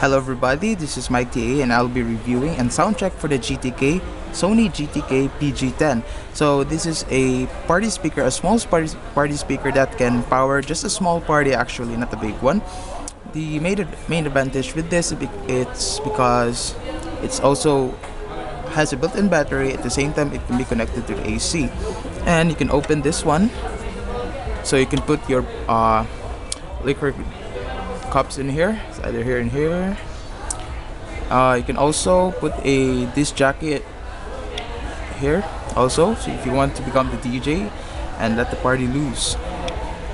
Hello everybody, this is Mike TA and I'll be reviewing and sound check for the Sony GTK PG10. So this is a party speaker, a small party speaker that can power just a small party actually, not a big one. The main advantage with this it's because it's also has a built-in battery. At the same time, it can be connected to the AC, and you can open this one so you can put your liquor cups in here. It's either here and here. You can also put a disc jockey here also, so if you want to become the DJ and let the party loose.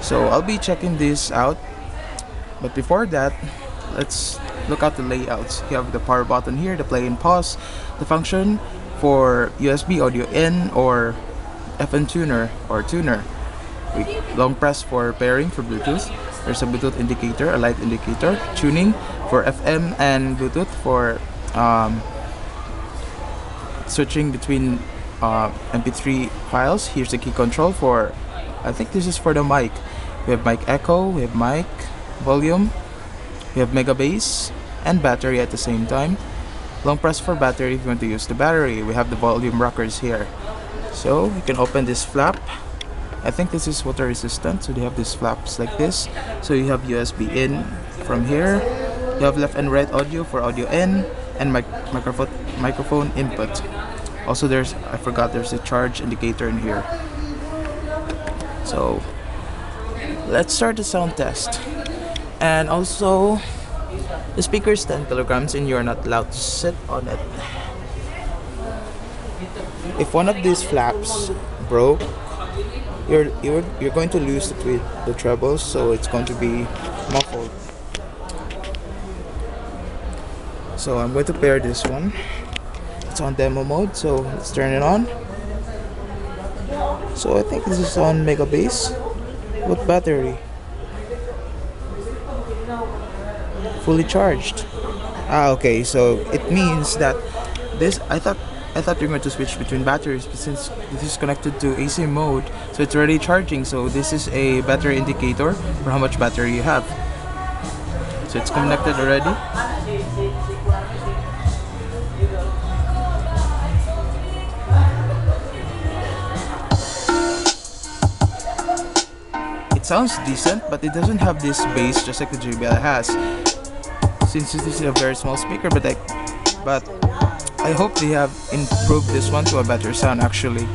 So I'll be checking this out, but before that, let's look at the layouts. You have the power button here, the play and pause, the function for USB audio in or FM tuner or tuner. Long press for pairing for Bluetooth. There's a Bluetooth indicator, a light indicator, tuning for FM and Bluetooth for switching between MP3 files. Here's the key control for, I think this is for the mic. We have mic echo, we have mic volume, we have mega bass and battery at the same time. Long press for battery if you want to use the battery. We have the volume rockers here. So you can open this flap. I think this is water resistant, so they have these flaps like this. So you have USB in from here. You have left and right audio for audio in and microphone input. Also there's a charge indicator in here. So let's start the sound test. And also the speaker is 10 kilograms and you're not allowed to sit on it. If one of these flaps broke, you're going to lose the trebles, so it's going to be muffled. So I'm going to pair this one. It's on demo mode, so let's turn it on. So I think this is on mega bass. What battery? Fully charged. Okay, so it means that this, I thought you're going to switch between batteries, but since this is connected to AC mode, so it's already charging. So this is a battery indicator for how much battery you have. So it's connected already. It sounds decent, but it doesn't have this bass just like the JBL has. Since this is a very small speaker, but I hope they have improved this one to a better sound actually.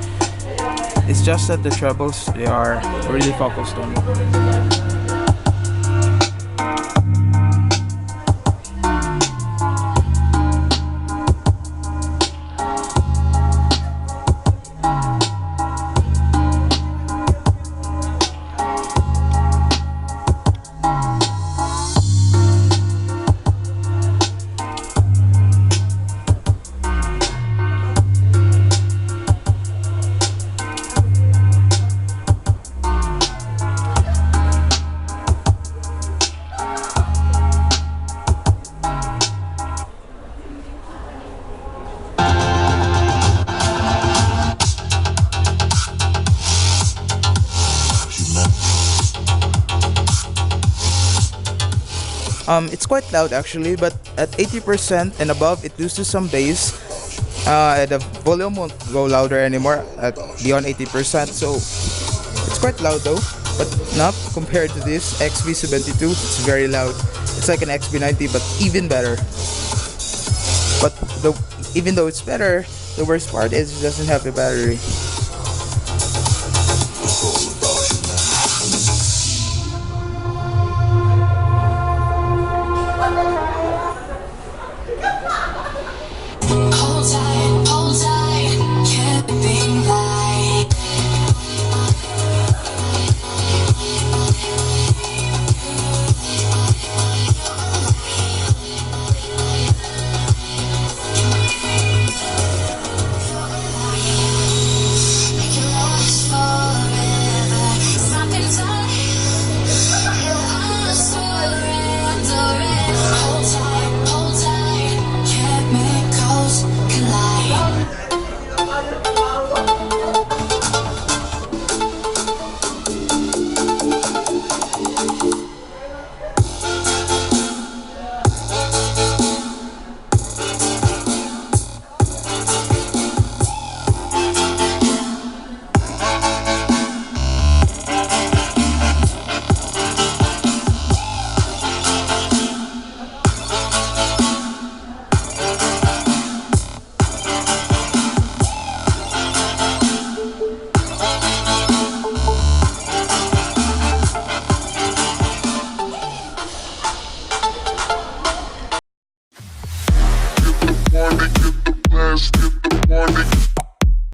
It's just that the trebles, they are really focused on. It's quite loud actually, but at 80% and above it loses some bass. The volume won't go louder anymore at beyond 80%, so it's quite loud though, but not compared to this XB72. It's very loud. It's like an XB90 but even better. But even though it's better, the worst part is it doesn't have a battery.